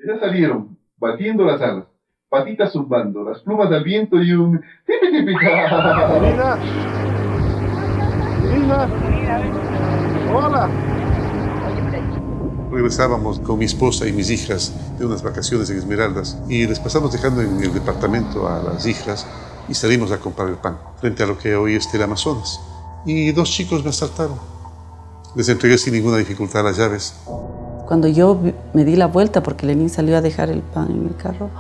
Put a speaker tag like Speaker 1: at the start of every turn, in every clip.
Speaker 1: Ya salieron, batiendo las alas, patitas zumbando, las plumas al viento y un tipi tipi ta.
Speaker 2: Mira, mira, hola. Regresábamos con mi esposa y mis hijas de unas vacaciones en Esmeraldas y les pasamos dejando en el departamento a las hijas y salimos a comprar el pan frente a lo que hoy es el Amazonas. Y dos chicos me asaltaron. Les entregué sin ninguna dificultad las llaves.
Speaker 3: Cuando yo me di la vuelta, porque Lenín salió a dejar el pan en el carro,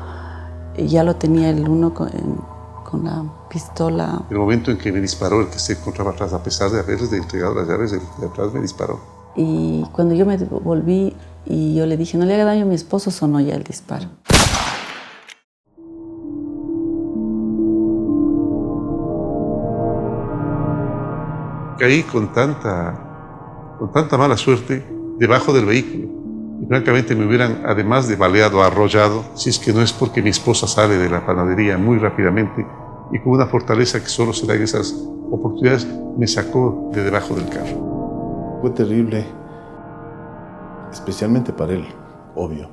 Speaker 3: ya lo tenía el uno con la pistola.
Speaker 2: El momento en que me disparó el que se encontraba atrás, a pesar de haberles entregado las llaves, el de atrás me disparó.
Speaker 3: Y cuando yo me volví y yo le dije, no le haga daño a mi esposo, sonó ya el disparo.
Speaker 2: Caí con tanta mala suerte debajo del vehículo. Y francamente me hubieran, además de baleado, arrollado, si es que no es porque mi esposa sale de la panadería muy rápidamente y con una fortaleza que solo se da en esas oportunidades, me sacó de debajo del carro.
Speaker 4: Fue terrible, especialmente para él, obvio,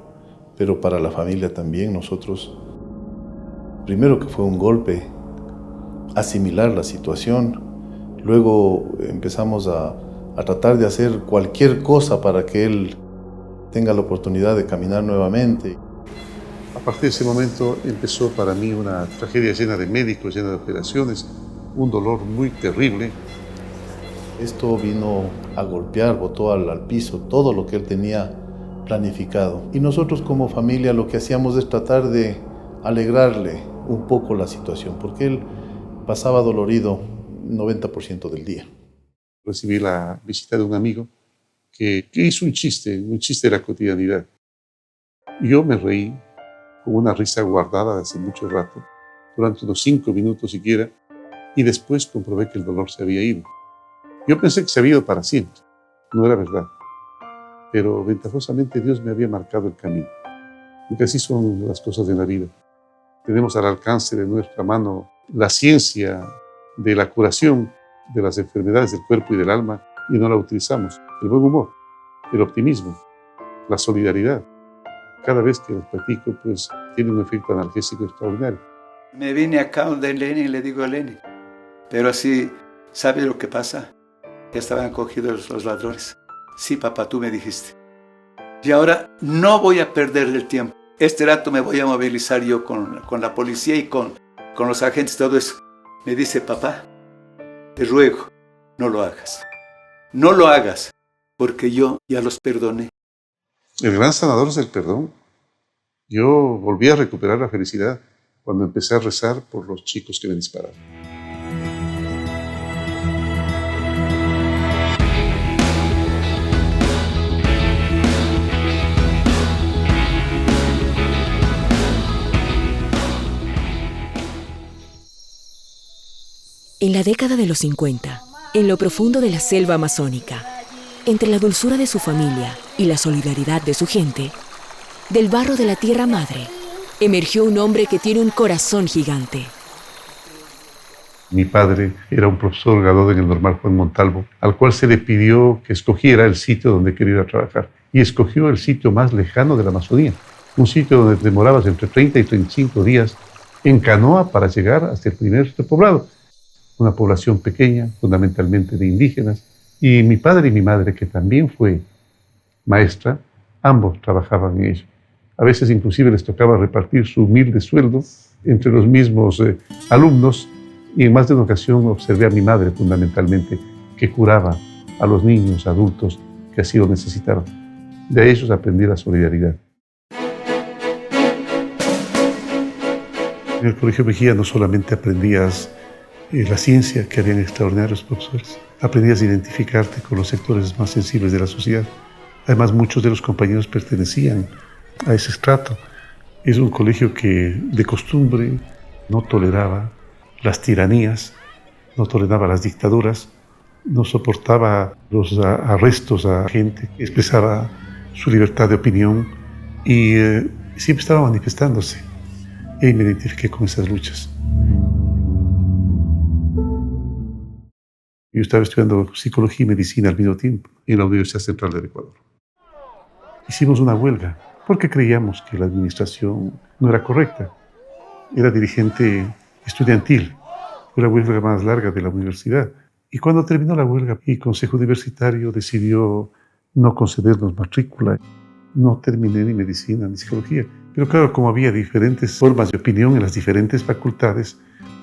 Speaker 4: pero para la familia también. Nosotros, primero que fue un golpe, asimilar la situación, luego empezamos a tratar de hacer cualquier cosa para que él tenga la oportunidad de caminar nuevamente.
Speaker 2: A partir de ese momento empezó para mí una tragedia llena de médicos, llena de operaciones, un dolor muy terrible.
Speaker 4: Esto vino a golpear, botó al piso todo lo que él tenía planificado. Y nosotros como familia lo que hacíamos es tratar de alegrarle un poco la situación, porque él pasaba dolorido 90% del día.
Speaker 2: Recibí la visita de un amigo que hizo un chiste de la cotidianidad. Y yo me reí con una risa guardada de hace mucho rato, durante unos 5 minutos siquiera, y después comprobé que el dolor se había ido. Yo pensé que se había ido para siempre. No era verdad. Pero ventajosamente Dios me había marcado el camino. Porque así son las cosas de la vida. Tenemos al alcance de nuestra mano la ciencia de la curación de las enfermedades del cuerpo y del alma y no la utilizamos. El buen humor, el optimismo, la solidaridad. Cada vez que los platico, pues tiene un efecto analgésico extraordinario.
Speaker 5: Me vine acá donde Lenin y le digo a Lenin, pero así, ¿sabe lo que pasa? Ya estaban cogidos los ladrones. Sí, papá, tú me dijiste. Y ahora no voy a perder el tiempo. Este rato me voy a movilizar yo con la policía y con los agentes, todo eso. Me dice, papá, te ruego, no lo hagas. No lo hagas, porque yo ya los perdoné.
Speaker 2: El gran sanador es el perdón. Yo volví a recuperar la felicidad cuando empecé a rezar por los chicos que me dispararon.
Speaker 6: En la década de los 50, en lo profundo de la selva amazónica, entre la dulzura de su familia y la solidaridad de su gente, del barro de la tierra madre, emergió un hombre que tiene un corazón gigante.
Speaker 2: Mi padre era un profesor graduado en el Normal Juan Montalvo, al cual se le pidió que escogiera el sitio donde quería ir a trabajar. Y escogió el sitio más lejano de la Amazonía, un sitio donde demorabas entre 30 y 35 días en canoa para llegar hasta el primer poblado. Una población pequeña, fundamentalmente de indígenas. Y mi padre y mi madre, que también fue maestra, ambos trabajaban en ello. A veces inclusive les tocaba repartir su humilde sueldo entre los mismos alumnos, y en más de una ocasión observé a mi madre fundamentalmente que curaba a los niños, adultos que así lo necesitaban. De ellos aprendí la solidaridad. En el Colegio Mejía no solamente aprendías la ciencia, que habían extraordinarios profesores, aprendías a identificarte con los sectores más sensibles de la sociedad. Además, muchos de los compañeros pertenecían a ese estrato. Es un colegio que de costumbre no toleraba las tiranías, no toleraba las dictaduras, no soportaba los arrestos a gente que expresaba su libertad de opinión y siempre estaba manifestándose. Y me identifiqué con esas luchas. Yo estaba estudiando psicología y medicina al mismo tiempo en la Universidad Central del Ecuador. Hicimos una huelga porque creíamos que la administración no era correcta. Era dirigente estudiantil, fue la huelga más larga de la universidad. Y cuando terminó la huelga, el Consejo Universitario decidió no concedernos matrícula. No terminé ni medicina ni psicología. Pero claro, como había diferentes formas de opinión en las diferentes facultades,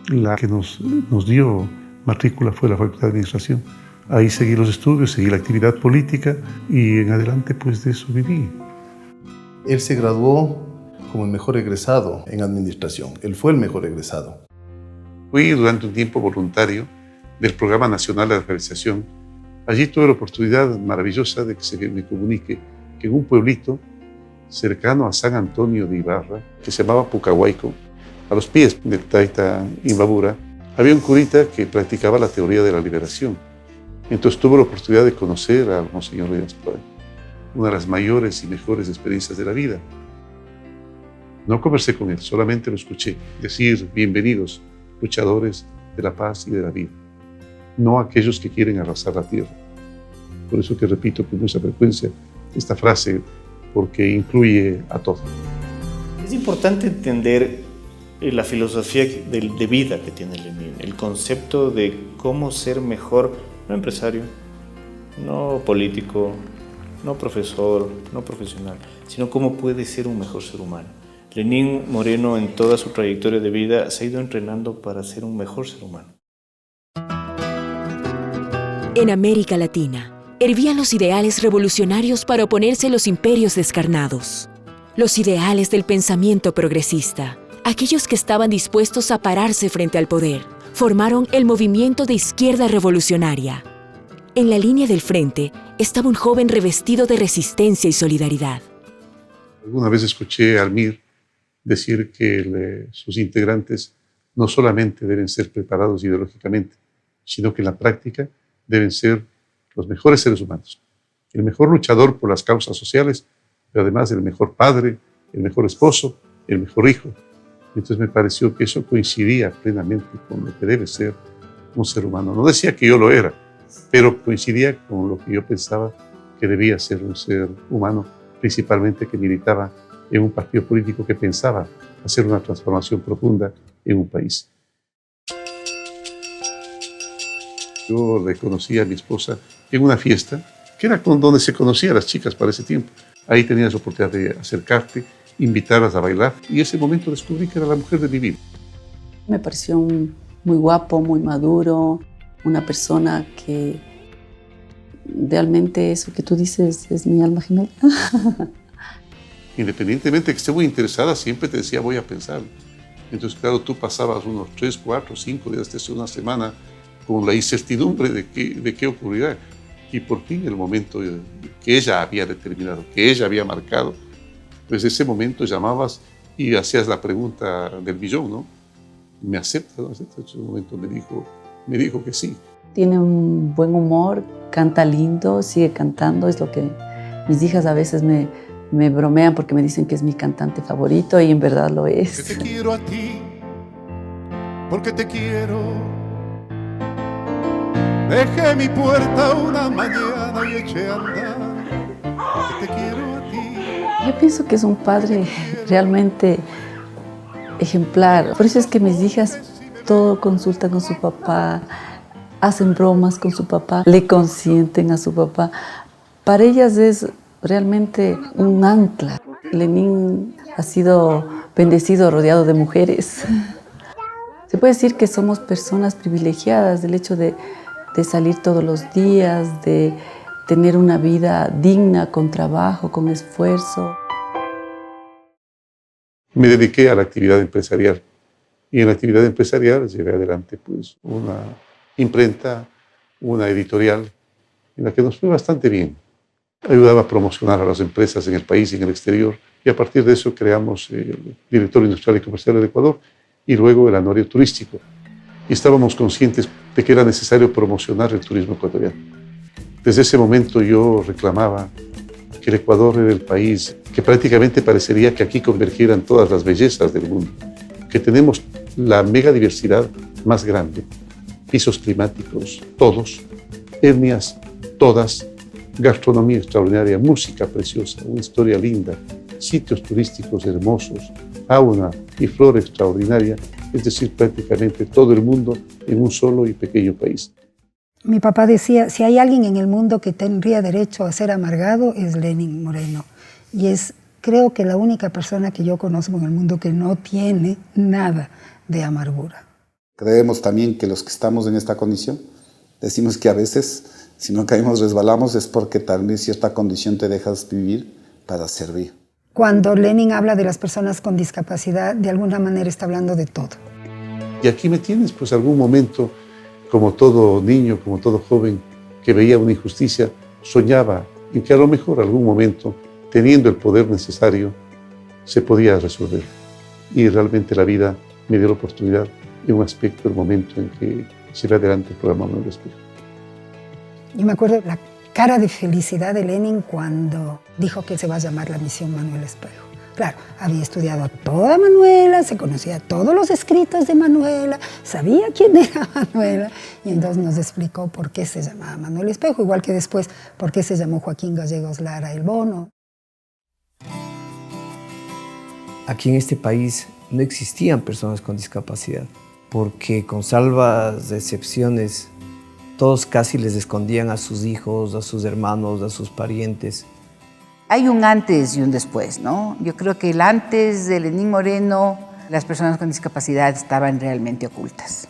Speaker 2: la que nos dio matrícula fue la Facultad de Administración. Ahí seguí los estudios, seguí la actividad política y en adelante pues de eso viví.
Speaker 4: Él se graduó como el mejor egresado en administración. Él fue el mejor egresado.
Speaker 2: Fui durante un tiempo voluntario del Programa Nacional de Alfabetización. Allí tuve la oportunidad maravillosa de que se me comunique que en un pueblito cercano a San Antonio de Ibarra, que se llamaba Pucahuayco, a los pies del Taita Imbabura, había un curita que practicaba la teoría de la liberación. Entonces tuve la oportunidad de conocer a Monseñor Reyes Pay, una de las mayores y mejores experiencias de la vida. No conversé con él, solamente lo escuché decir: bienvenidos, luchadores de la paz y de la vida, no aquellos que quieren arrasar la tierra. Por eso que repito con mucha frecuencia esta frase, porque incluye a todos.
Speaker 7: Es importante entender la filosofía de vida que tiene Lenin, el concepto de cómo ser mejor, no empresario, no político, no profesor, no profesional, sino cómo puede ser un mejor ser humano. Lenín Moreno, en toda su trayectoria de vida, se ha ido entrenando para ser un mejor ser humano.
Speaker 6: En América Latina, hervían los ideales revolucionarios para oponerse a los imperios descarnados. Los ideales del pensamiento progresista, aquellos que estaban dispuestos a pararse frente al poder, formaron el movimiento de izquierda revolucionaria. En la línea del frente estaba un joven revestido de resistencia y solidaridad.
Speaker 2: Alguna vez escuché a Almir decir que sus integrantes no solamente deben ser preparados ideológicamente, sino que en la práctica deben ser los mejores seres humanos. El mejor luchador por las causas sociales, pero además el mejor padre, el mejor esposo, el mejor hijo. Entonces me pareció que eso coincidía plenamente con lo que debe ser un ser humano. No decía que yo lo era, pero coincidía con lo que yo pensaba que debía ser un ser humano, principalmente que militaba en un partido político que pensaba hacer una transformación profunda en un país. Yo le conocí a mi esposa en una fiesta, que era donde se conocían las chicas para ese tiempo. Ahí tenías la oportunidad de acercarte, invitarlas a bailar, y en ese momento descubrí que era la mujer de mi vida.
Speaker 3: Me pareció muy guapo, muy maduro, una persona que realmente eso que tú dices es mi alma gemela.
Speaker 2: Independientemente de que esté muy interesada, siempre te decía voy a pensar. Entonces, claro, tú pasabas unos 3, 4, 5 días, desde una semana, con la incertidumbre de qué ocurrirá. Y por fin el momento que ella había determinado, que ella había marcado, pues ese momento llamabas y hacías la pregunta del millón, ¿no? ¿Me acepta? ¿No acepta? En ese momento me dijo que sí.
Speaker 3: Tiene un buen humor, canta lindo, sigue cantando, es lo que mis hijas a veces me bromean porque me dicen que es mi cantante favorito y en verdad lo es.
Speaker 8: Porque te quiero a ti, porque te quiero. Dejé mi puerta una mañana y eché a andar, porque te quiero a ti.
Speaker 3: Yo pienso que es un padre realmente ejemplar. Por eso es que mis hijas todo consultan con su papá, hacen bromas con su papá, le consienten a su papá. Para ellas es realmente un ancla. Lenín ha sido bendecido, rodeado de mujeres. Se puede decir que somos personas privilegiadas del hecho de salir todos los días, de tener una vida digna, con trabajo, con esfuerzo.
Speaker 2: Me dediqué a la actividad empresarial y en la actividad empresarial llevé adelante pues, una imprenta, una editorial en la que nos fue bastante bien. Ayudaba a promocionar a las empresas en el país y en el exterior y a partir de eso creamos el Directorio Industrial y Comercial del Ecuador y luego el Anuario Turístico. Y estábamos conscientes de que era necesario promocionar el turismo ecuatoriano. Desde ese momento yo reclamaba que el Ecuador era el país que prácticamente parecería que aquí convergieran todas las bellezas del mundo, que tenemos la megadiversidad más grande, pisos climáticos, todos, etnias, todas, gastronomía extraordinaria, música preciosa, una historia linda, sitios turísticos hermosos, fauna y flora extraordinaria, es decir, prácticamente todo el mundo en un solo y pequeño país.
Speaker 9: Mi papá decía, si hay alguien en el mundo que tendría derecho a ser amargado, es Lenin Moreno. Y es, creo que la única persona que yo conozco en el mundo que no tiene nada de amargura.
Speaker 10: Creemos también que los que estamos en esta condición, decimos que a veces, si no caímos, resbalamos, es porque también cierta condición te dejas vivir para servir.
Speaker 9: Cuando Lenin habla de las personas con discapacidad, de alguna manera está hablando de todo.
Speaker 2: Y aquí me tienes, pues algún momento, como todo niño, como todo joven que veía una injusticia, soñaba en que a lo mejor algún momento, teniendo el poder necesario, se podía resolver. Y realmente la vida me dio la oportunidad en un aspecto, el momento en que se ve adelante el programa Manuel Espejo.
Speaker 9: Yo me acuerdo la cara de felicidad de Lenin cuando dijo que se va a llamar la misión Manuel Espejo. Claro, había estudiado a toda Manuela, se conocía todos los escritos de Manuela, sabía quién era Manuela, y entonces nos explicó por qué se llamaba Manuel Espejo, igual que después por qué se llamó Joaquín Gallegos Lara el Bono.
Speaker 11: Aquí en este país no existían personas con discapacidad, porque con salvas excepciones, todos casi les escondían a sus hijos, a sus hermanos, a sus parientes.
Speaker 12: Hay un antes y un después, ¿no? Yo creo que el antes de Lenín Moreno, las personas con discapacidad estaban realmente ocultas.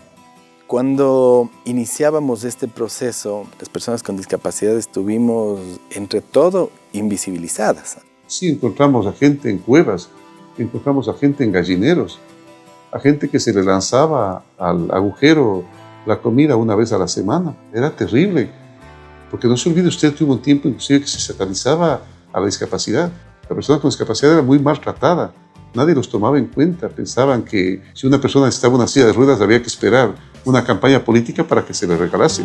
Speaker 7: Cuando iniciábamos este proceso, las personas con discapacidad estuvimos, entre todo, invisibilizadas.
Speaker 2: Sí, encontramos a gente en cuevas, encontramos a gente en gallineros, a gente que se le lanzaba al agujero la comida una vez a la semana. Era terrible, porque no se olvide usted que hubo un tiempo inclusive que se satanizaba a la discapacidad. La persona con discapacidad era muy maltratada, nadie los tomaba en cuenta, pensaban que si una persona necesitaba una silla de ruedas había que esperar una campaña política para que se le regalase.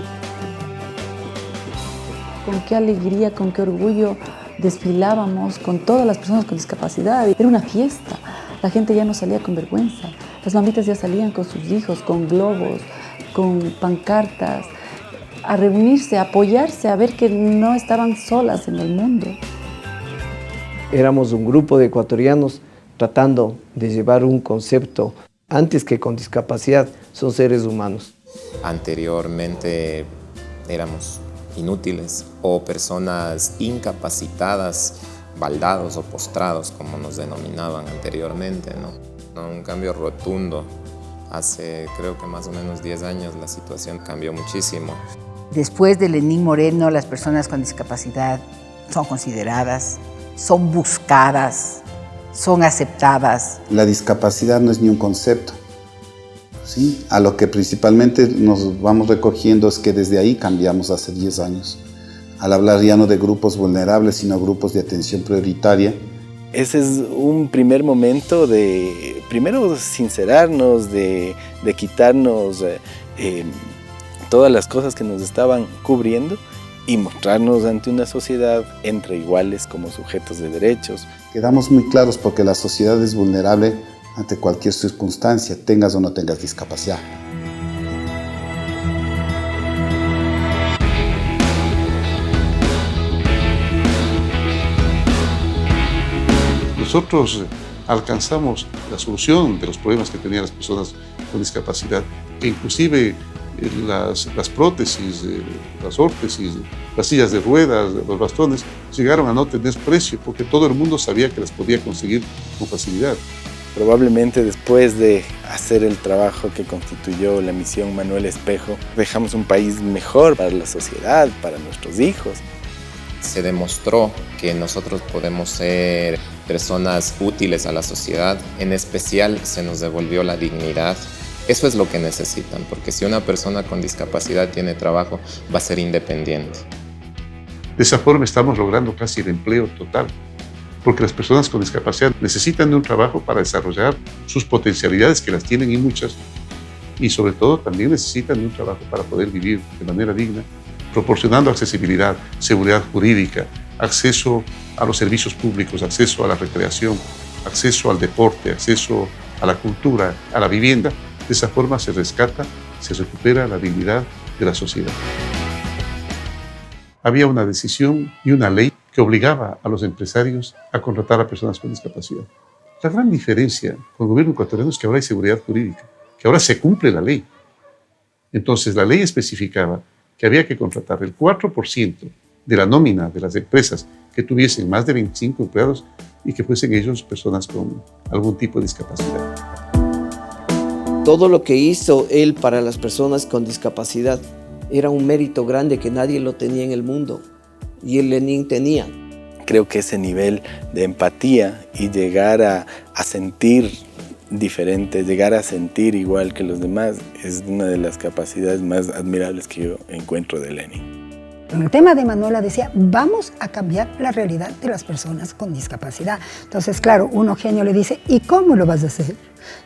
Speaker 3: Con qué alegría, con qué orgullo desfilábamos con todas las personas con discapacidad. Era una fiesta, la gente ya no salía con vergüenza, las mamitas ya salían con sus hijos, con globos, con pancartas, a reunirse, a apoyarse, a ver que no estaban solas en el mundo.
Speaker 11: Éramos un grupo de ecuatorianos tratando de llevar un concepto, antes que con discapacidad, son seres humanos.
Speaker 13: Anteriormente éramos inútiles o personas incapacitadas, baldados o postrados, como nos denominaban anteriormente, ¿no? Un cambio rotundo. Hace creo que más o menos 10 años la situación cambió muchísimo.
Speaker 12: Después de Lenín Moreno, las personas con discapacidad son consideradas, son buscadas, son aceptadas.
Speaker 10: La discapacidad no es ni un concepto, ¿sí? A lo que principalmente nos vamos recogiendo es que desde ahí cambiamos hace 10 años. Al hablar ya no de grupos vulnerables, sino grupos de atención prioritaria.
Speaker 7: Ese es un primer momento de, primero, sincerarnos, de quitarnos todas las cosas que nos estaban cubriendo y mostrarnos ante una sociedad entre iguales como sujetos de derechos.
Speaker 10: Quedamos muy claros porque la sociedad es vulnerable ante cualquier circunstancia, tengas o no tengas discapacidad.
Speaker 2: Nosotros alcanzamos la solución de los problemas que tenían las personas con discapacidad, que inclusive las prótesis, las órtesis, las sillas de ruedas, los bastones, llegaron a no tener precio porque todo el mundo sabía que las podía conseguir con facilidad.
Speaker 7: Probablemente después de hacer el trabajo que constituyó la misión Manuel Espejo, dejamos un país mejor para la sociedad, para nuestros hijos.
Speaker 13: Se demostró que nosotros podemos ser personas útiles a la sociedad, en especial se nos devolvió la dignidad. Eso es lo que necesitan, porque si una persona con discapacidad tiene trabajo, va a ser independiente.
Speaker 2: De esa forma estamos logrando casi el empleo total, porque las personas con discapacidad necesitan de un trabajo para desarrollar sus potencialidades, que las tienen y muchas, y sobre todo también necesitan de un trabajo para poder vivir de manera digna, proporcionando accesibilidad, seguridad jurídica, acceso a los servicios públicos, acceso a la recreación, acceso al deporte, acceso a la cultura, a la vivienda. De esa forma se rescata, se recupera la dignidad de la sociedad. Había una decisión y una ley que obligaba a los empresarios a contratar a personas con discapacidad. La gran diferencia con el gobierno ecuatoriano es que ahora hay seguridad jurídica, que ahora se cumple la ley. Entonces, la ley especificaba que había que contratar el 4% de la nómina de las empresas que tuviesen más de 25 empleados y que fuesen ellos personas con algún tipo de discapacidad.
Speaker 11: Todo lo que hizo él para las personas con discapacidad era un mérito grande que nadie lo tenía en el mundo, y el Lenin tenía.
Speaker 14: Creo que ese nivel de empatía y llegar a sentir diferente, llegar a sentir igual que los demás, es una de las capacidades más admirables que yo encuentro de Lenin.
Speaker 9: En el tema de Manuela decía, vamos a cambiar la realidad de las personas con discapacidad. Entonces, claro, uno genio le dice, ¿y cómo lo vas a hacer?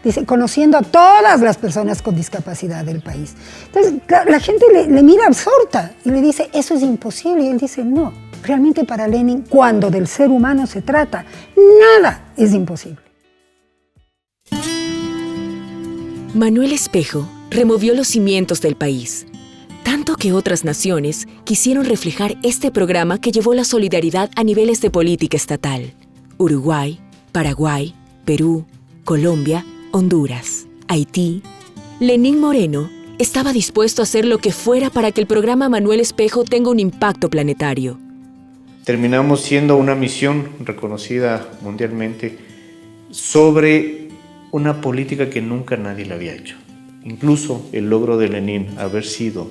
Speaker 9: Dice, conociendo a todas las personas con discapacidad del país. Entonces, la gente le mira absorta y le dice, eso es imposible. Y él dice, no, realmente para Lenin, cuando del ser humano se trata, nada es imposible.
Speaker 6: Manuel Espejo removió los cimientos del país, tanto que otras naciones quisieron reflejar este programa que llevó la solidaridad a niveles de política estatal. Uruguay, Paraguay, Perú, Colombia, Honduras, Haití. Lenín Moreno estaba dispuesto a hacer lo que fuera para que el programa Manuel Espejo tenga un impacto planetario.
Speaker 7: Terminamos siendo una misión reconocida mundialmente sobre una política que nunca nadie la había hecho. Incluso el logro de Lenin, haber sido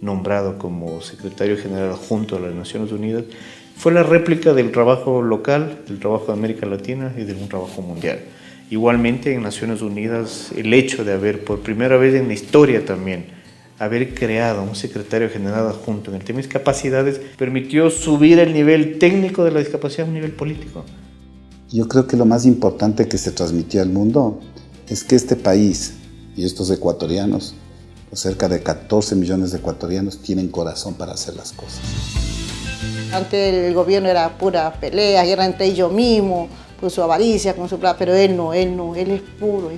Speaker 7: nombrado como secretario general adjunto de las Naciones Unidas, fue la réplica del trabajo local, del trabajo de América Latina y de un trabajo mundial. Igualmente en Naciones Unidas, el hecho de haber, por primera vez en la historia también, haber creado un secretario general adjunto en el tema de discapacidades, permitió subir el nivel técnico de la discapacidad a un nivel político.
Speaker 10: Yo creo que lo más importante que se transmitió al mundo es que este país y estos ecuatorianos, cerca de 14 millones de ecuatorianos, tienen corazón para hacer las cosas.
Speaker 15: Antes el gobierno era pura pelea, guerra entre ellos mismos, con su avaricia, con su plata, pero él no, él es puro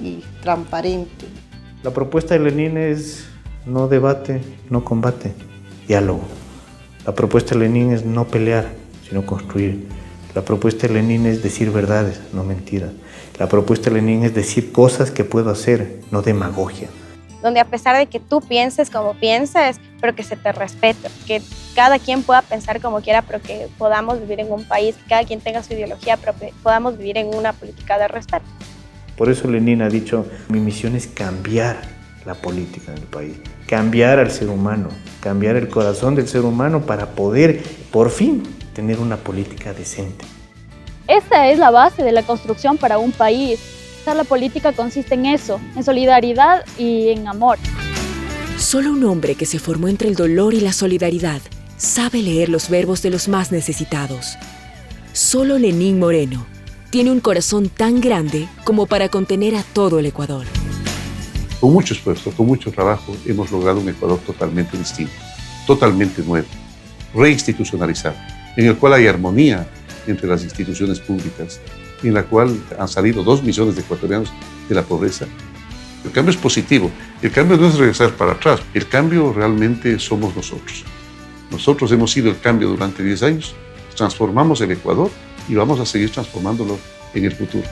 Speaker 15: y transparente.
Speaker 7: La propuesta de Lenin es no debate, no combate, diálogo. La propuesta de Lenin es no pelear, sino construir. La propuesta de Lenin es decir verdades, no mentiras. La propuesta de Lenin es decir cosas que puedo hacer, no demagogia.
Speaker 16: Donde a pesar de que tú pienses como pienses, pero que se te respete, que cada quien pueda pensar como quiera, pero que podamos vivir en un país, que cada quien tenga su ideología, pero que podamos vivir en una política de respeto.
Speaker 7: Por eso Lenin ha dicho, mi misión es cambiar la política en el país, cambiar al ser humano, cambiar el corazón del ser humano para poder, por fin, tener una política decente.
Speaker 17: Esta es la base de la construcción para un país. La política consiste en eso, en solidaridad y en amor.
Speaker 6: Solo un hombre que se formó entre el dolor y la solidaridad sabe leer los verbos de los más necesitados. Solo Lenín Moreno tiene un corazón tan grande como para contener a todo el Ecuador.
Speaker 2: Con mucho esfuerzo, con mucho trabajo, hemos logrado un Ecuador totalmente distinto, totalmente nuevo, reinstitucionalizado, en el cual hay armonía entre las instituciones públicas, en la cual han salido 2 millones de ecuatorianos de la pobreza. El cambio es positivo. El cambio no es regresar para atrás. El cambio realmente somos nosotros. Nosotros hemos sido el cambio durante 10 años, transformamos el Ecuador y vamos a seguir transformándolo en el futuro.